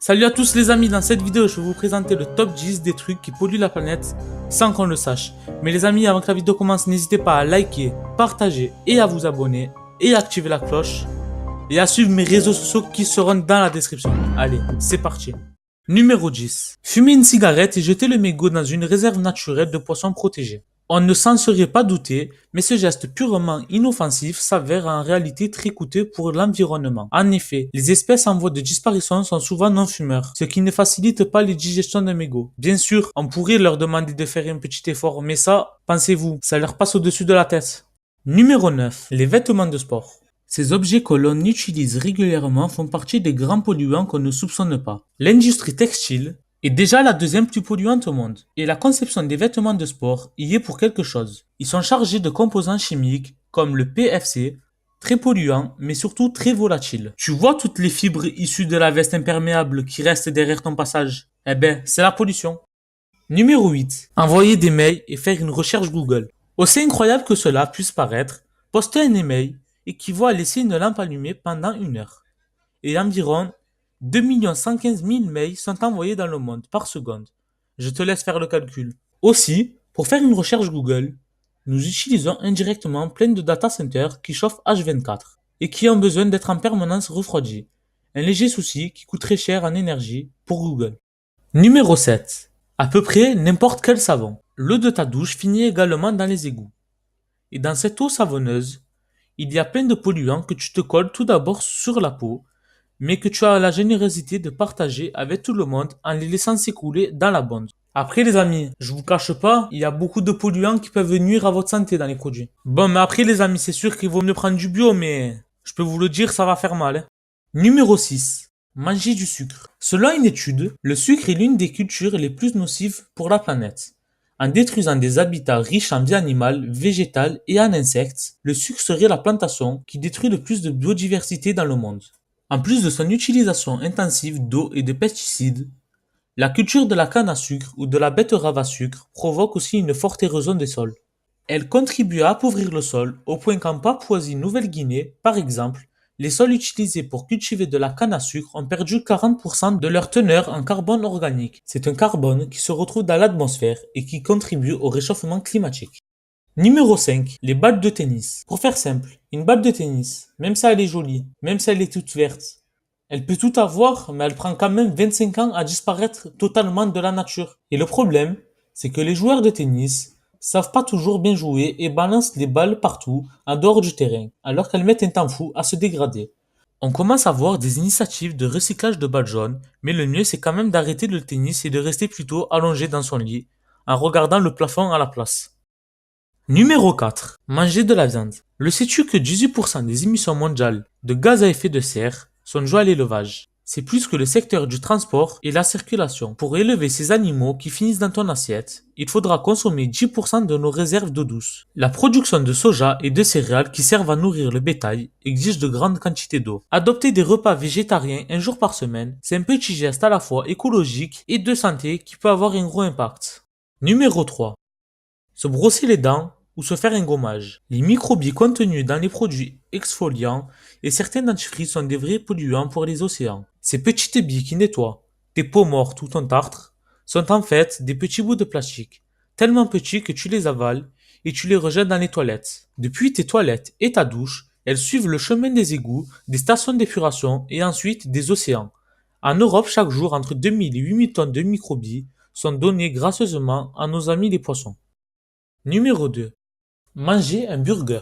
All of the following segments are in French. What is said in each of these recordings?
Salut à tous les amis, dans cette vidéo je vais vous présenter le top 10 des trucs qui polluent la planète sans qu'on le sache. Mais les amis, avant que la vidéo commence, n'hésitez pas à liker, partager et à vous abonner et activer la cloche et à suivre mes réseaux sociaux qui seront dans la description. Allez, c'est parti. Numéro 10. Fumer une cigarette et jeter le mégot dans une réserve naturelle de poissons protégés. On ne s'en serait pas douté, mais ce geste purement inoffensif s'avère en réalité très coûteux pour l'environnement. En effet, les espèces en voie de disparition sont souvent non-fumeurs, ce qui ne facilite pas les digestions de mégots. Bien sûr, on pourrait leur demander de faire un petit effort, mais ça, pensez-vous, ça leur passe au-dessus de la tête. Numéro 9. Les vêtements de sport. Ces objets que l'on utilise régulièrement font partie des grands polluants qu'on ne soupçonne pas. L'industrie textile est déjà la deuxième plus polluante au monde, et la conception des vêtements de sport y est pour quelque chose. Ils sont chargés de composants chimiques comme le PFC, très polluant mais surtout très volatile. Tu vois toutes les fibres issues de la veste imperméable qui restent derrière ton passage? Eh ben, c'est la pollution. Numéro 8. Envoyer des mails et faire une recherche Google. Aussi incroyable que cela puisse paraître, poster un email équivaut à laisser une lampe allumée pendant 1 heure. Et environ 2 115 000 mails sont envoyés dans le monde par seconde. Je te laisse faire le calcul. Aussi, pour faire une recherche Google, nous utilisons indirectement plein de data centers qui chauffent H24 et qui ont besoin d'être en permanence refroidis. Un léger souci qui coûte très cher en énergie pour Google. Numéro 7. À peu près n'importe quel savon. L'eau de ta douche finit également dans les égouts. Et dans cette eau savonneuse, il y a plein de polluants que tu te colles tout d'abord sur la peau, mais que tu as la générosité de partager avec tout le monde en les laissant s'écouler dans la bonde. Après les amis, je vous cache pas, il y a beaucoup de polluants qui peuvent nuire à votre santé dans les produits. Bon, mais après les amis, c'est sûr qu'il vaut mieux prendre du bio, mais je peux vous le dire, ça va faire mal, hein. Numéro 6. Manger du sucre. Selon une étude, le sucre est l'une des cultures les plus nocives pour la planète. En détruisant des habitats riches en vie animale, végétale et en insectes, le sucre serait la plantation qui détruit le plus de biodiversité dans le monde. En plus de son utilisation intensive d'eau et de pesticides, la culture de la canne à sucre ou de la betterave à sucre provoque aussi une forte érosion des sols. Elle contribue à appauvrir le sol au point qu'en Papouasie-Nouvelle-Guinée, par exemple, les sols utilisés pour cultiver de la canne à sucre ont perdu 40% de leur teneur en carbone organique. C'est un carbone qui se retrouve dans l'atmosphère et qui contribue au réchauffement climatique. Numéro 5. Les balles de tennis. Pour faire simple, une balle de tennis, même si elle est jolie, même si elle est toute verte, elle peut tout avoir, mais elle prend quand même 25 ans à disparaître totalement de la nature. Et le problème, c'est que les joueurs de tennis savent pas toujours bien jouer et balancent les balles partout, en dehors du terrain, alors qu'elles mettent un temps fou à se dégrader. On commence à voir des initiatives de recyclage de balles jaunes, mais le mieux c'est quand même d'arrêter le tennis et de rester plutôt allongé dans son lit, en regardant le plafond à la place. Numéro 4. Manger de la viande. Le sais-tu que 18% des émissions mondiales de gaz à effet de serre sont dues à l'élevage? C'est plus que le secteur du transport et la circulation. Pour élever ces animaux qui finissent dans ton assiette, il faudra consommer 10% de nos réserves d'eau douce. La production de soja et de céréales qui servent à nourrir le bétail exige de grandes quantités d'eau. Adopter des repas végétariens un jour par semaine, c'est un petit geste à la fois écologique et de santé qui peut avoir un gros impact. Numéro 3. Se brosser les dents ou se faire un gommage. Les microbilles contenus dans les produits exfoliants et certains dentifrices sont des vrais polluants pour les océans. Ces petites billes qui nettoient tes peaux mortes ou ton tartre sont en fait des petits bouts de plastique, tellement petits que tu les avales et tu les rejettes dans les toilettes. Depuis tes toilettes et ta douche, elles suivent le chemin des égouts, des stations d'épuration et ensuite des océans. En Europe, chaque jour, entre 2000 et 8000 tonnes de microbilles sont données gracieusement à nos amis les poissons. Numéro 2. Manger un burger.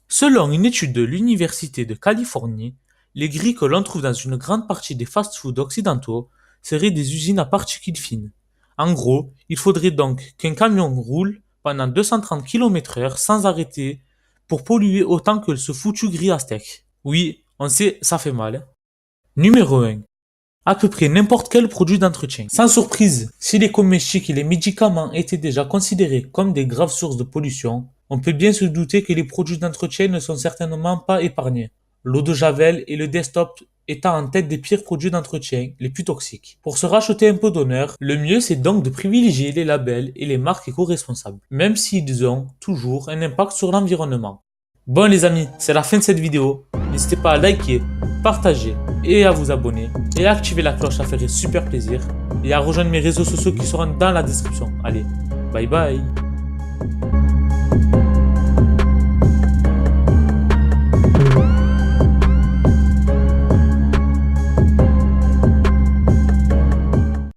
Selon une étude de l'Université de Californie, les grilles que l'on trouve dans une grande partie des fast-foods occidentaux seraient des usines à particules fines. En gros, il faudrait donc qu'un camion roule pendant 230 km/h sans arrêter pour polluer autant que ce foutu grill à steak. Oui, on sait, ça fait mal, hein. Numéro 1. À peu près n'importe quel produit d'entretien. Sans surprise, si les cosmétiques et les médicaments étaient déjà considérés comme des graves sources de pollution, on peut bien se douter que les produits d'entretien ne sont certainement pas épargnés. L'eau de Javel et le desktop étant en tête des pires produits d'entretien, les plus toxiques. Pour se racheter un peu d'honneur, le mieux c'est donc de privilégier les labels et les marques éco-responsables, même s'ils ont toujours un impact sur l'environnement. Bon les amis, c'est la fin de cette vidéo. N'hésitez pas à liker, partager et à vous abonner. Et à activer la cloche, ça ferait super plaisir. Et à rejoindre mes réseaux sociaux qui seront dans la description. Allez, bye bye.